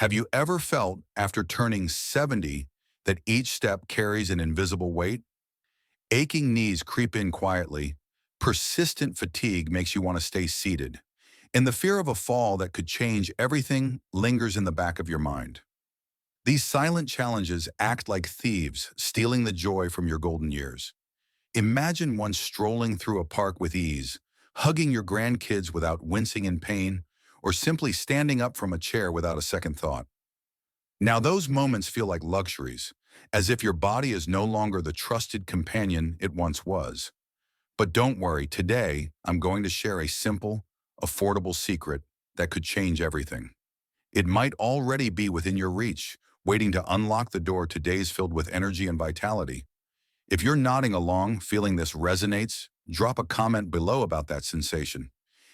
Have you ever felt, after turning 70, that each step carries an invisible weight? Aching knees creep in quietly. Persistent fatigue makes you want to stay seated. And the fear of a fall that could change everything lingers in the back of your mind. These silent challenges act like thieves, stealing the joy from your golden years. Imagine one strolling through a park with ease, hugging your grandkids without wincing in pain, or simply standing up from a chair without a second thought. Now those moments feel like luxuries, as if your body is no longer the trusted companion it once was. But don't worry, today I'm going to share a simple, affordable secret that could change everything. It might already be within your reach, waiting to unlock the door to days filled with energy and vitality. If you're nodding along, feeling this resonates, drop a comment below about that sensation.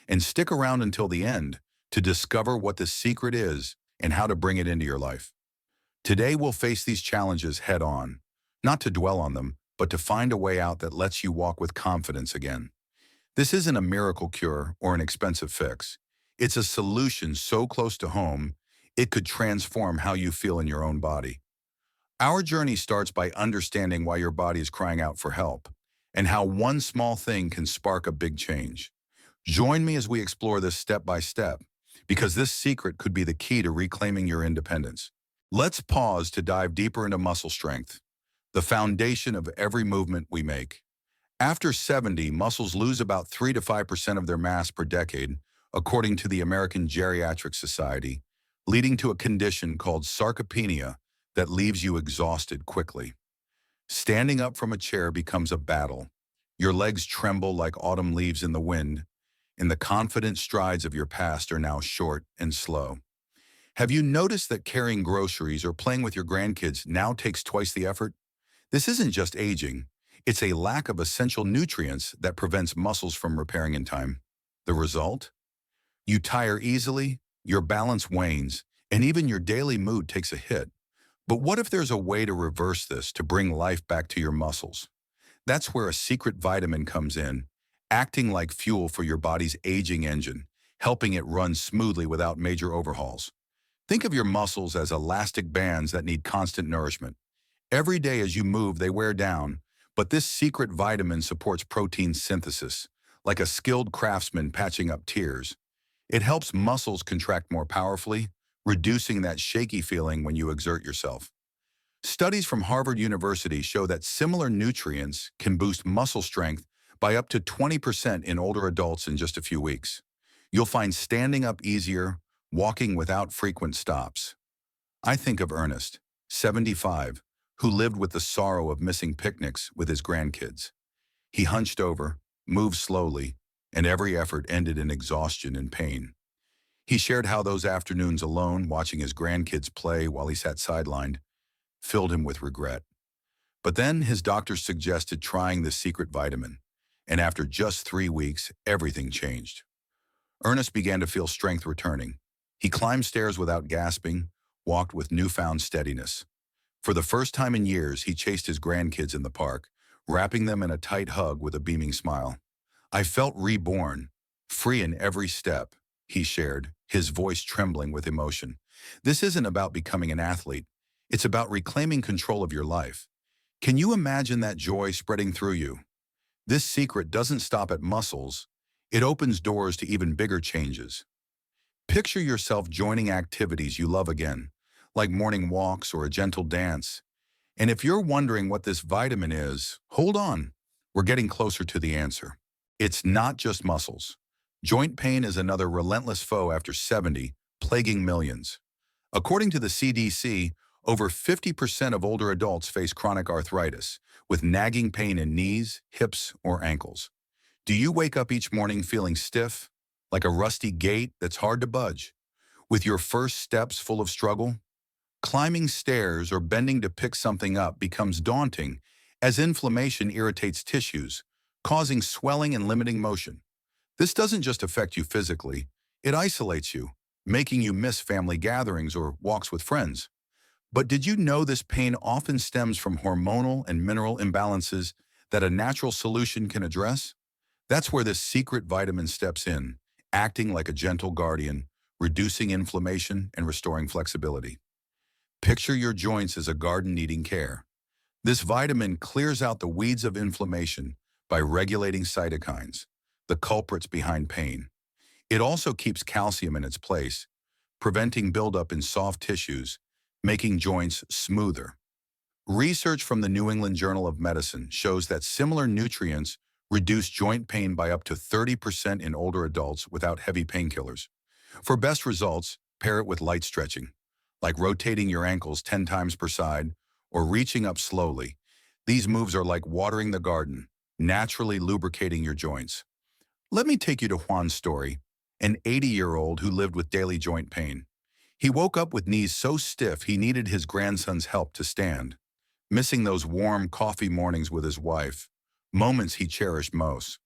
And stick around until the end to discover what the secret is and how to bring it into your life. Today we'll face these challenges head on, not to dwell on them, but to find a way out that lets you walk with confidence again. This isn't a miracle cure or an expensive fix. It's a solution so close to home, it could transform how you feel in your own body. Our journey starts by understanding why your body is crying out for help, and how one small thing can spark a big change. Join me as we explore this step by step, because this secret could be the key to reclaiming your independence. Let's pause to dive deeper into muscle strength, the foundation of every movement we make. After 70, muscles lose about 3 to 5% of their mass per decade, according to the American Geriatric Society, leading to a condition called sarcopenia that leaves you exhausted quickly. Standing up from a chair becomes a battle. Your legs tremble like autumn leaves in the wind, and the confident strides of your past are now short and slow. Have you noticed that carrying groceries or playing with your grandkids now takes twice the effort? This isn't just aging, it's a lack of essential nutrients that prevents muscles from repairing in time. The result? You tire easily, your balance wanes, and even your daily mood takes a hit. But what if there's a way to reverse this to bring life back to your muscles? That's where a secret vitamin comes in, acting like fuel for your body's aging engine, helping it run smoothly without major overhauls. Think of your muscles as elastic bands that need constant nourishment. Every day as you move, they wear down, but this secret vitamin supports protein synthesis, like a skilled craftsman patching up tears. It helps muscles contract more powerfully, reducing that shaky feeling when you exert yourself. Studies from Harvard University show that similar nutrients can boost muscle strength by up to 20% in older adults in just a few weeks. You'll find standing up easier, walking without frequent stops. I think of Ernest, 75, who lived with the sorrow of missing picnics with his grandkids. He hunched over, moved slowly, and every effort ended in exhaustion and pain. He shared how those afternoons alone, watching his grandkids play while he sat sidelined, filled him with regret. But then his doctor suggested trying the secret vitamin, and after just 3 weeks, everything changed. Ernest began to feel strength returning. He climbed stairs without gasping, walked with newfound steadiness. For the first time in years, he chased his grandkids in the park, wrapping them in a tight hug with a beaming smile. I felt reborn, free in every step, he shared, his voice trembling with emotion. This isn't about becoming an athlete. It's about reclaiming control of your life. Can you imagine that joy spreading through you? This secret doesn't stop at muscles. It opens doors to even bigger changes. Picture yourself joining activities you love again, like morning walks or a gentle dance. And if you're wondering what this vitamin is, hold on. We're getting closer to the answer. It's not just muscles. Joint pain is another relentless foe after 70, plaguing millions. According to the CDC, over 50% of older adults face chronic arthritis, with nagging pain in knees, hips, or ankles. Do you wake up each morning feeling stiff, like a rusty gate that's hard to budge? With your first steps full of struggle? Climbing stairs or bending to pick something up becomes daunting as inflammation irritates tissues, causing swelling and limiting motion. This doesn't just affect you physically, it isolates you, making you miss family gatherings or walks with friends. But did you know this pain often stems from hormonal and mineral imbalances that a natural solution can address? That's where this secret vitamin steps in, acting like a gentle guardian, reducing inflammation and restoring flexibility. Picture your joints as a garden needing care. This vitamin clears out the weeds of inflammation by regulating cytokines, the culprits behind pain. It also keeps calcium in its place, preventing buildup in soft tissues, making joints smoother. Research from the New England Journal of Medicine shows that similar nutrients reduce joint pain by up to 30% in older adults without heavy painkillers. For best results, pair it with light stretching, like rotating your ankles 10 times per side or reaching up slowly. These moves are like watering the garden, naturally lubricating your joints. Let me take you to Juan's story, an 80-year-old who lived with daily joint pain. He woke up with knees so stiff he needed his grandson's help to stand, missing those warm coffee mornings with his wife, moments he cherished most.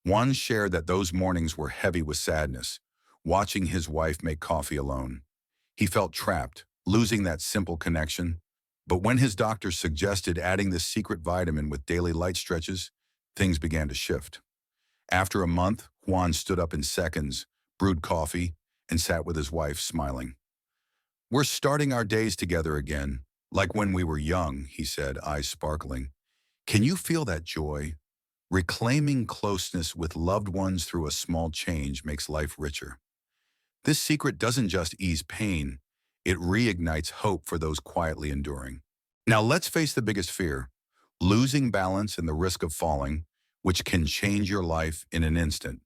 Juan shared that those mornings were heavy with sadness, watching his wife make coffee alone. He felt trapped, losing that simple connection. But when his doctor suggested adding this secret vitamin with daily light stretches, things began to shift. After a month, Juan stood up in seconds, brewed coffee, and sat with his wife, smiling. "We're starting our days together again, like when we were young," he said, eyes sparkling. "Can you feel that joy? Reclaiming closeness with loved ones through a small change makes life richer." This secret doesn't just ease pain, it reignites hope for those quietly enduring. Now let's face the biggest fear, losing balance and the risk of falling, which can change your life in an instant.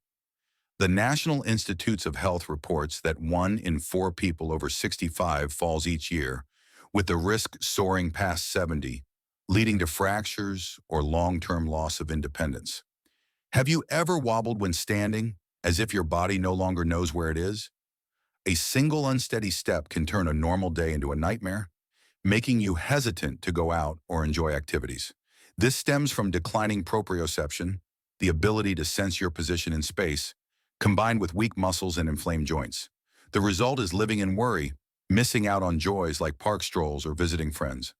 The National Institutes of Health reports that 1 in 4 people over 65 falls each year, with the risk soaring past 70, leading to fractures or long-term loss of independence. Have you ever wobbled when standing, as if your body no longer knows where it is? A single unsteady step can turn a normal day into a nightmare, making you hesitant to go out or enjoy activities. This stems from declining proprioception, the ability to sense your position in space, combined with weak muscles and inflamed joints. The result is living in worry, missing out on joys like park strolls or visiting friends.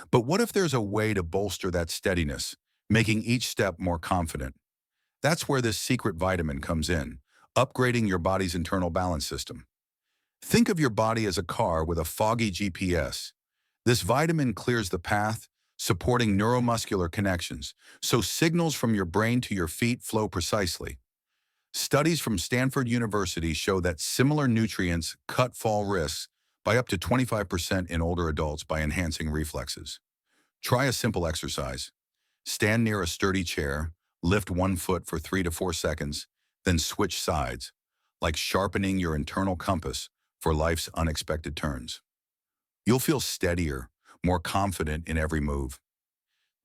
But what if there's a way to bolster that steadiness, making each step more confident? That's where this secret vitamin comes in, upgrading your body's internal balance system. Think of your body as a car with a foggy GPS. This vitamin clears the path, supporting neuromuscular connections, so signals from your brain to your feet flow precisely. Studies from Stanford University show that similar nutrients cut fall risks by up to 25% in older adults by enhancing reflexes. Try a simple exercise. Stand near a sturdy chair, lift one foot for 3 to 4 seconds, then switch sides, like sharpening your internal compass for life's unexpected turns. You'll feel steadier, more confident in every move.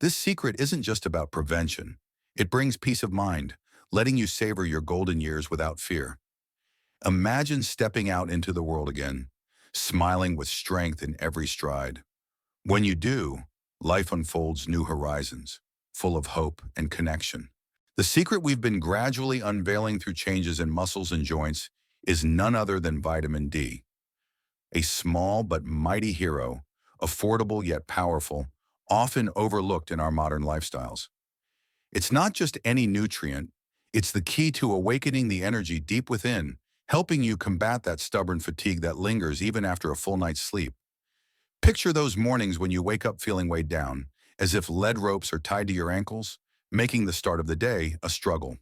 This secret isn't just about prevention. It brings peace of mind, letting you savor your golden years without fear. Imagine stepping out into the world again, smiling with strength in every stride. When you do, life unfolds new horizons, full of hope and connection. The secret we've been gradually unveiling through changes in muscles and joints is none other than vitamin D. A small but mighty hero, affordable yet powerful, often overlooked in our modern lifestyles. It's not just any nutrient, it's the key to awakening the energy deep within, helping you combat that stubborn fatigue that lingers even after a full night's sleep. Picture those mornings when you wake up feeling weighed down, as if lead ropes are tied to your ankles, making the start of the day a struggle.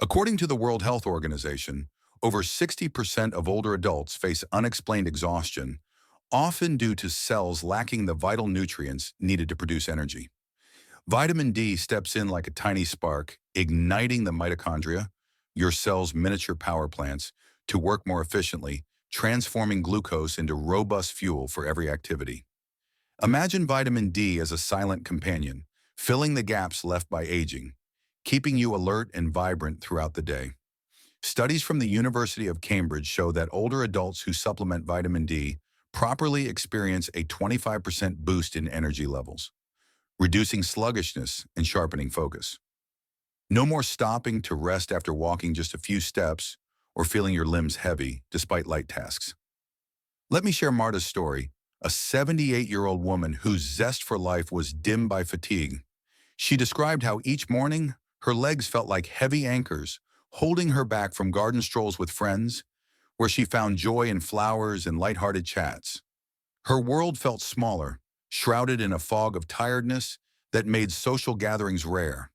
According to the World Health Organization, over 60% of older adults face unexplained exhaustion, often due to cells lacking the vital nutrients needed to produce energy. Vitamin D steps in like a tiny spark, igniting the mitochondria, your cell's miniature power plants, to work more efficiently, transforming glucose into robust fuel for every activity. Imagine vitamin D as a silent companion, filling the gaps left by aging, keeping you alert and vibrant throughout the day. Studies from the University of Cambridge show that older adults who supplement vitamin D properly experience a 25% boost in energy levels, reducing sluggishness and sharpening focus. No more stopping to rest after walking just a few steps or feeling your limbs heavy despite light tasks. Let me share Marta's story, a 78-year-old woman whose zest for life was dimmed by fatigue. She described how each morning her legs felt like heavy anchors, holding her back from garden strolls with friends, where she found joy in flowers and lighthearted chats. Her world felt smaller, shrouded in a fog of tiredness that made social gatherings rare.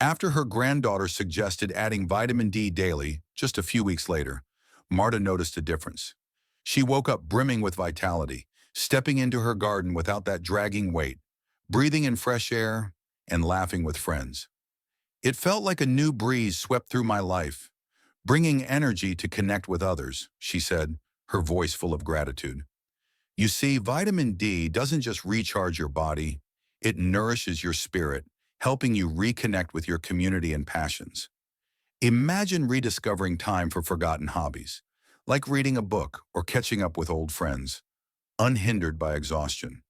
After her granddaughter suggested adding vitamin D daily, just a few weeks later, Marta noticed a difference. She woke up brimming with vitality, stepping into her garden without that dragging weight, breathing in fresh air, and laughing with friends. It felt like a new breeze swept through my life, bringing energy to connect with others, she said, her voice full of gratitude. You see, vitamin D doesn't just recharge your body, it nourishes your spirit, helping you reconnect with your community and passions. Imagine rediscovering time for forgotten hobbies, like reading a book or catching up with old friends, unhindered by exhaustion.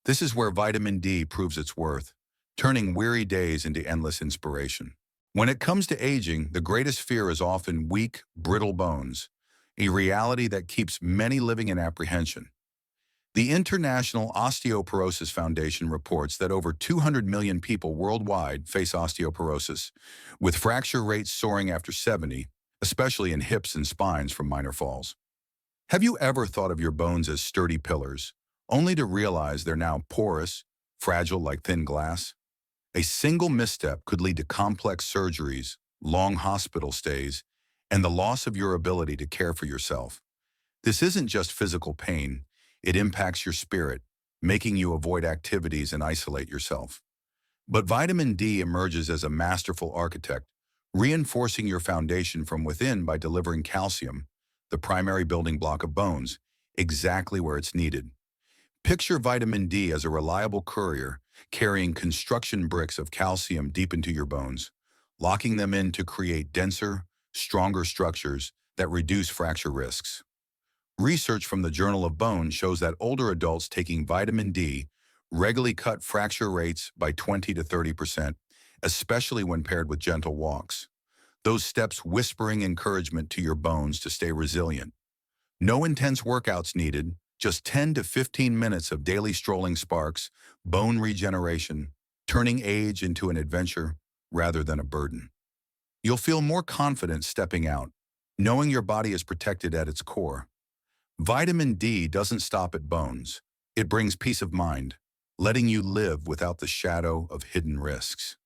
This is where vitamin D proves its worth, turning weary days into endless inspiration. When it comes to aging, the greatest fear is often weak, brittle bones, a reality that keeps many living in apprehension. The International Osteoporosis Foundation reports that over 200 million people worldwide face osteoporosis, with fracture rates soaring after 70, especially in hips and spines from minor falls. Have you ever thought of your bones as sturdy pillars, only to realize they're now porous, fragile like thin glass? A single misstep could lead to complex surgeries, long hospital stays, and the loss of your ability to care for yourself. This isn't just physical pain, it impacts your spirit, making you avoid activities and isolate yourself. But vitamin D emerges as a masterful architect, reinforcing your foundation from within by delivering calcium, the primary building block of bones, exactly where it's needed. Picture vitamin D as a reliable courier, carrying construction bricks of calcium deep into your bones, locking them in to create denser, stronger structures that reduce fracture risks. Research from the Journal of Bone shows that older adults taking vitamin D regularly cut fracture rates by 20 to 30%, especially when paired with gentle walks. Those steps whispering encouragement to your bones to stay resilient. No intense workouts needed, just 10 to 15 minutes of daily strolling sparks, bone regeneration, turning age into an adventure rather than a burden. You'll feel more confident stepping out, knowing your body is protected at its core. Vitamin D doesn't stop at bones. It brings peace of mind, letting you live without the shadow of hidden risks.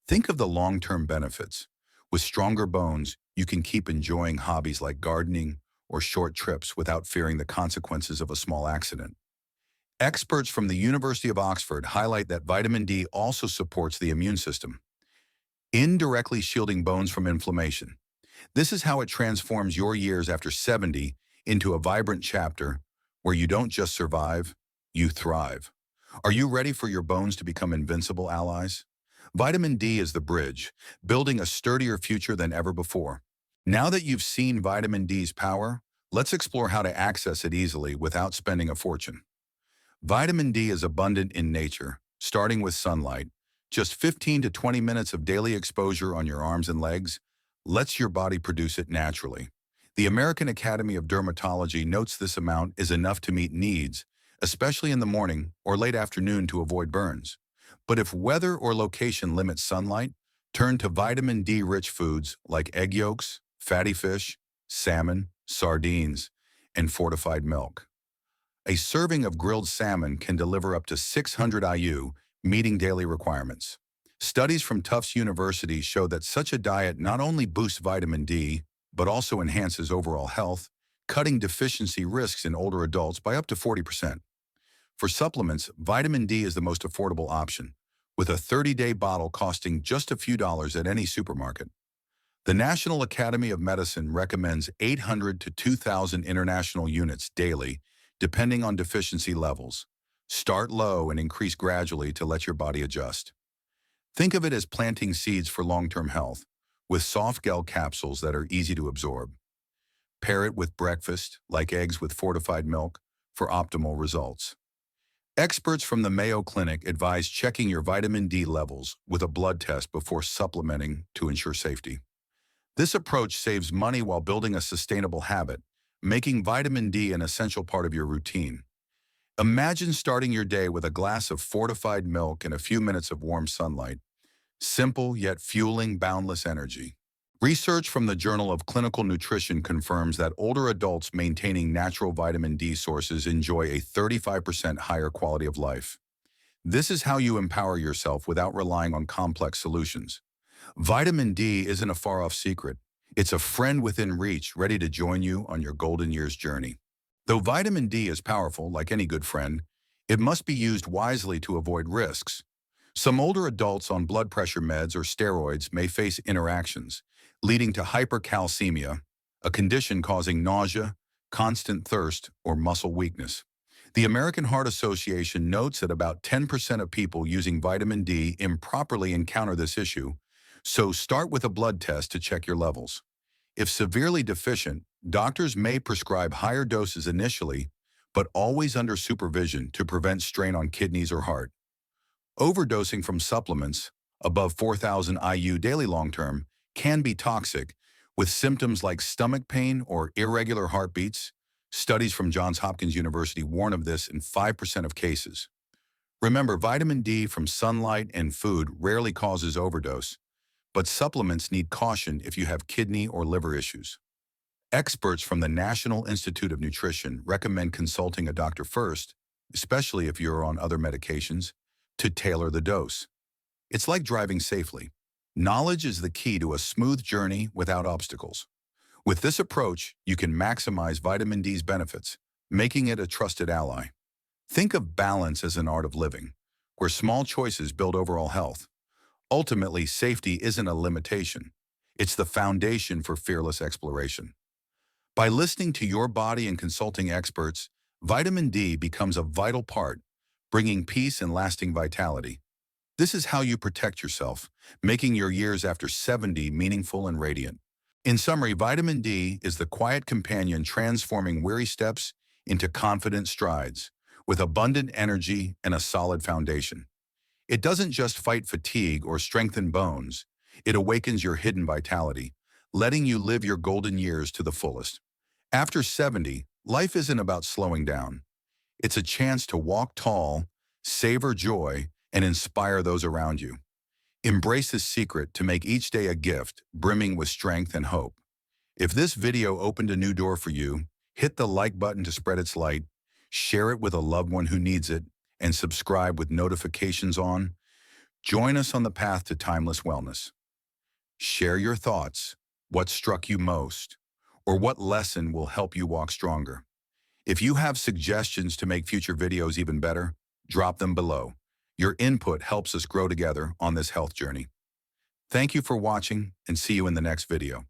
Think of the long-term benefits. With stronger bones, you can keep enjoying hobbies like gardening or short trips without fearing the consequences of a small accident. Experts from the University of Oxford highlight that vitamin D also supports the immune system, indirectly shielding bones from inflammation. This is how it transforms your years after 70 into a vibrant chapter where you don't just survive, you thrive. Are you ready for your bones to become invincible allies? Vitamin D is the bridge, building a sturdier future than ever before. Now that you've seen vitamin D's power, let's explore how to access it easily without spending a fortune. Vitamin D is abundant in nature, starting with sunlight. Just 15 to 20 minutes of daily exposure on your arms and legs lets your body produce it naturally. The American Academy of Dermatology notes this amount is enough to meet needs, especially in the morning or late afternoon to avoid burns. But if weather or location limits sunlight, turn to vitamin D-rich foods like egg yolks, fatty fish, salmon, sardines, and fortified milk. A serving of grilled salmon can deliver up to 600 IU, meeting daily requirements. Studies from Tufts University show that such a diet not only boosts vitamin D, but also enhances overall health, cutting deficiency risks in older adults by up to 40%. For supplements, vitamin D is the most affordable option, with a 30-day bottle costing just a few dollars at any supermarket. The National Academy of Medicine recommends 800 to 2,000 international units daily, depending on deficiency levels. Start low and increase gradually to let your body adjust. Think of it as planting seeds for long-term health, with soft gel capsules that are easy to absorb. Pair it with breakfast, like eggs with fortified milk, for optimal results. Experts from the Mayo Clinic advise checking your vitamin D levels with a blood test before supplementing to ensure safety. This approach saves money while building a sustainable habit, making vitamin D an essential part of your routine. Imagine starting your day with a glass of fortified milk and a few minutes of warm sunlight. Simple yet fueling boundless energy. Research from the Journal of Clinical Nutrition confirms that older adults maintaining natural vitamin D sources enjoy a 35% higher quality of life. This is how you empower yourself without relying on complex solutions. Vitamin D isn't a far-off secret. It's a friend within reach, ready to join you on your golden years journey. Though vitamin D is powerful, like any good friend, it must be used wisely to avoid risks. Some older adults on blood pressure meds or steroids may face interactions, leading to hypercalcemia, a condition causing nausea, constant thirst, or muscle weakness. The American Heart Association notes that about 10% of people using vitamin D improperly encounter this issue, so start with a blood test to check your levels. If severely deficient, doctors may prescribe higher doses initially, but always under supervision to prevent strain on kidneys or heart. Overdosing from supplements, above 4,000 IU daily long-term, can be toxic, with symptoms like stomach pain or irregular heartbeats. Studies from Johns Hopkins University warn of this in 5% of cases. Remember, vitamin D from sunlight and food rarely causes overdose, but supplements need caution if you have kidney or liver issues. Experts from the National Institute of Nutrition recommend consulting a doctor first, especially if you're on other medications, to tailor the dose. It's like driving safely. Knowledge is the key to a smooth journey without obstacles. With this approach, you can maximize vitamin D's benefits, making it a trusted ally. Think of balance as an art of living, where small choices build overall health. Ultimately, safety isn't a limitation. It's the foundation for fearless exploration. By listening to your body and consulting experts, vitamin D becomes a vital part, bringing peace and lasting vitality. This is how you protect yourself, making your years after 70 meaningful and radiant. In summary, vitamin D is the quiet companion transforming weary steps into confident strides, with abundant energy and a solid foundation. It doesn't just fight fatigue or strengthen bones, it awakens your hidden vitality, letting you live your golden years to the fullest. After 70, life isn't about slowing down. It's a chance to walk tall, savor joy, and inspire those around you. Embrace this secret to make each day a gift, brimming with strength and hope. If this video opened a new door for you, hit the like button to spread its light, share it with a loved one who needs it, and subscribe with notifications on. Join us on the path to timeless wellness. Share your thoughts, what struck you most, or what lesson will help you walk stronger. If you have suggestions to make future videos even better, drop them below. Your input helps us grow together on this health journey. Thank you for watching, and see you in the next video.